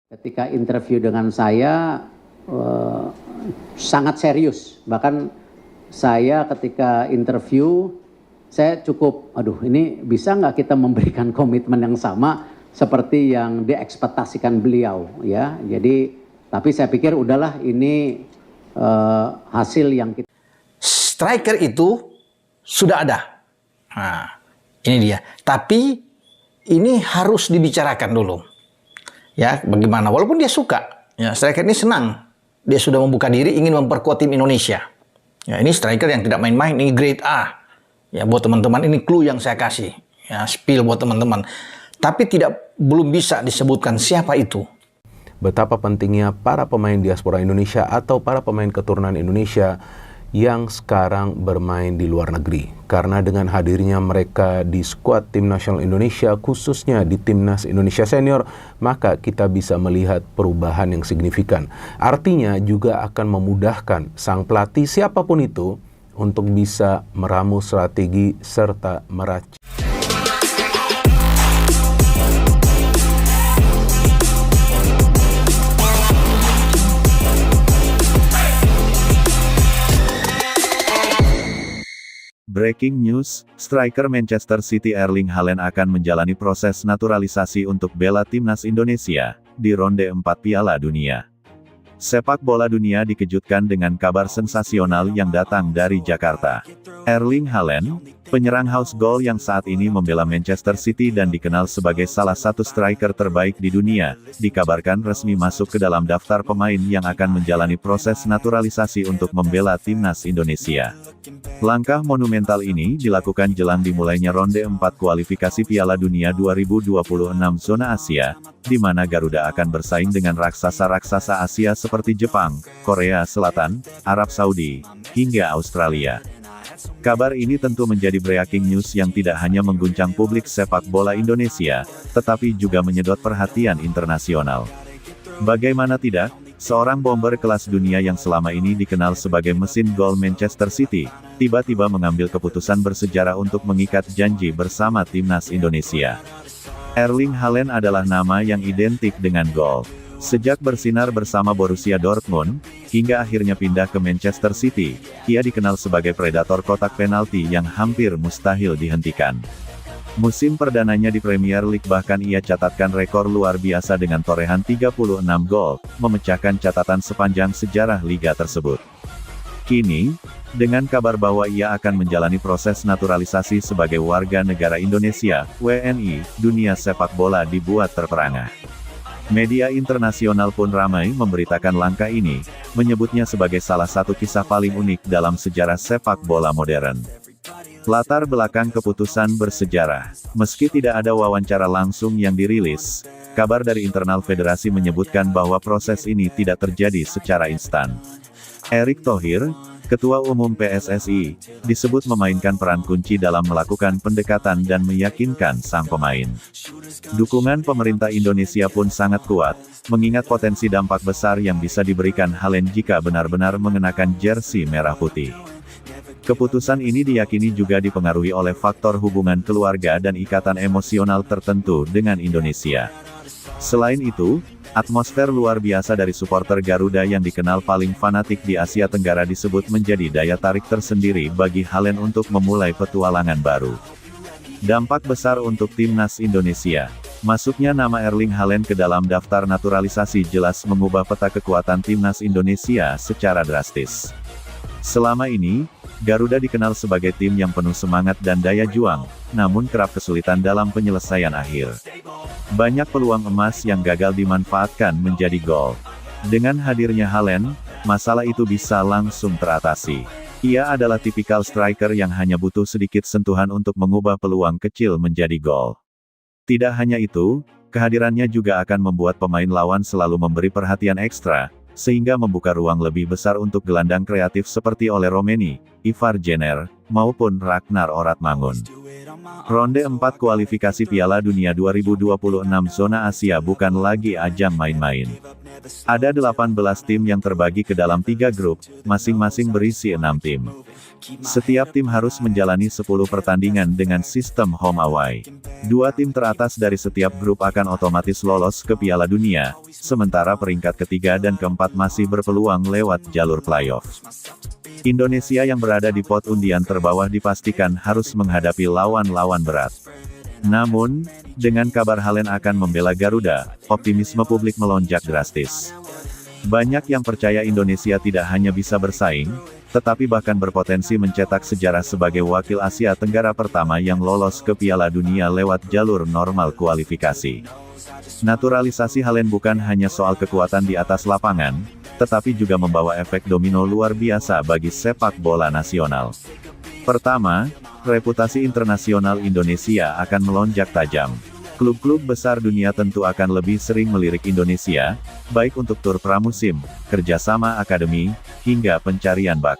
Ketika interview dengan saya sangat serius, bahkan saya ketika interview saya cukup, aduh ini bisa nggak kita memberikan komitmen yang sama seperti yang diekspektasikan beliau ya. Jadi tapi saya pikir udahlah ini hasil yang kita. Striker itu sudah ada. Nah, ini dia. Tapi ini harus dibicarakan dulu. Ya, bagaimana? Walaupun dia suka, ya, striker ini senang. Dia sudah membuka diri ingin memperkuat tim Indonesia. Ya, ini striker yang tidak main-main, ini grade A. Ya, buat teman-teman ini clue yang saya kasih. Ya, spill buat teman-teman. Tapi belum bisa disebutkan siapa itu. Betapa pentingnya para pemain diaspora Indonesia atau para pemain keturunan Indonesia yang sekarang bermain di luar negeri. Karena dengan hadirnya mereka di skuad tim nasional Indonesia, khususnya di Timnas Indonesia Senior, maka kita bisa melihat perubahan yang signifikan. Artinya juga akan memudahkan sang pelatih siapapun itu untuk bisa meramu strategi serta meracik. Breaking news, striker Manchester City Erling Haaland akan menjalani proses naturalisasi untuk bela timnas Indonesia di ronde 4 Piala Dunia. Sepak bola dunia dikejutkan dengan kabar sensasional yang datang dari Jakarta. Erling Haaland, penyerang house goal yang saat ini membela Manchester City dan dikenal sebagai salah satu striker terbaik di dunia, dikabarkan resmi masuk ke dalam daftar pemain yang akan menjalani proses naturalisasi untuk membela timnas Indonesia. Langkah monumental ini dilakukan jelang dimulainya ronde 4 kualifikasi Piala Dunia 2026 zona Asia, di mana Garuda akan bersaing dengan raksasa-raksasa Asia seperti Jepang, Korea Selatan, Arab Saudi, hingga Australia. Kabar ini tentu menjadi breaking news yang tidak hanya mengguncang publik sepak bola Indonesia, tetapi juga menyedot perhatian internasional. Bagaimana tidak, seorang bomber kelas dunia yang selama ini dikenal sebagai mesin gol Manchester City, tiba-tiba mengambil keputusan bersejarah untuk mengikat janji bersama timnas Indonesia. Erling Haaland adalah nama yang identik dengan gol. Sejak bersinar bersama Borussia Dortmund, hingga akhirnya pindah ke Manchester City, ia dikenal sebagai predator kotak penalti yang hampir mustahil dihentikan. Musim perdananya di Premier League bahkan ia catatkan rekor luar biasa dengan torehan 36 gol, memecahkan catatan sepanjang sejarah liga tersebut. Kini, dengan kabar bahwa ia akan menjalani proses naturalisasi sebagai warga negara Indonesia, WNI, dunia sepak bola dibuat terperangah. Media internasional pun ramai memberitakan langkah ini, menyebutnya sebagai salah satu kisah paling unik dalam sejarah sepak bola modern. Latar belakang keputusan bersejarah. Meski tidak ada wawancara langsung yang dirilis, kabar dari internal federasi menyebutkan bahwa proses ini tidak terjadi secara instan. Erick Thohir, Ketua Umum PSSI, disebut memainkan peran kunci dalam melakukan pendekatan dan meyakinkan sang pemain. Dukungan pemerintah Indonesia pun sangat kuat, mengingat potensi dampak besar yang bisa diberikan Haaland jika benar-benar mengenakan jersey merah putih. Keputusan ini diyakini juga dipengaruhi oleh faktor hubungan keluarga dan ikatan emosional tertentu dengan Indonesia. Selain itu, atmosfer luar biasa dari supporter Garuda yang dikenal paling fanatik di Asia Tenggara disebut menjadi daya tarik tersendiri bagi Haaland untuk memulai petualangan baru. Dampak besar untuk timnas Indonesia. Masuknya nama Erling Haaland ke dalam daftar naturalisasi jelas mengubah peta kekuatan timnas Indonesia secara drastis. Selama ini, Garuda dikenal sebagai tim yang penuh semangat dan daya juang, namun kerap kesulitan dalam penyelesaian akhir. Banyak peluang emas yang gagal dimanfaatkan menjadi gol. Dengan hadirnya Haaland, masalah itu bisa langsung teratasi. Ia adalah tipikal striker yang hanya butuh sedikit sentuhan untuk mengubah peluang kecil menjadi gol. Tidak hanya itu, kehadirannya juga akan membuat pemain lawan selalu memberi perhatian ekstra, sehingga membuka ruang lebih besar untuk gelandang kreatif seperti Ole Romeni, Ivar Jenner, maupun Ragnar Oratmangun. Ronde 4 kualifikasi Piala Dunia 2026 zona Asia bukan lagi ajang main-main. Ada 18 tim yang terbagi ke dalam 3 grup, masing-masing berisi 6 tim. Setiap tim harus menjalani 10 pertandingan dengan sistem home away. 2 tim teratas dari setiap grup akan otomatis lolos ke Piala Dunia, sementara peringkat ketiga dan keempat masih berpeluang lewat jalur playoff. Indonesia yang berada di pot undian terbawah dipastikan harus menghadapi lawan-lawan berat. Namun, dengan kabar Haaland akan membela Garuda, optimisme publik melonjak drastis. Banyak yang percaya Indonesia tidak hanya bisa bersaing, tetapi bahkan berpotensi mencetak sejarah sebagai wakil Asia Tenggara pertama yang lolos ke Piala Dunia lewat jalur normal kualifikasi. Naturalisasi Haaland bukan hanya soal kekuatan di atas lapangan, tetapi juga membawa efek domino luar biasa bagi sepak bola nasional. Pertama, reputasi internasional Indonesia akan melonjak tajam. Klub-klub besar dunia tentu akan lebih sering melirik Indonesia, baik untuk tur pramusim, kerjasama akademi, hingga pencarian bakat.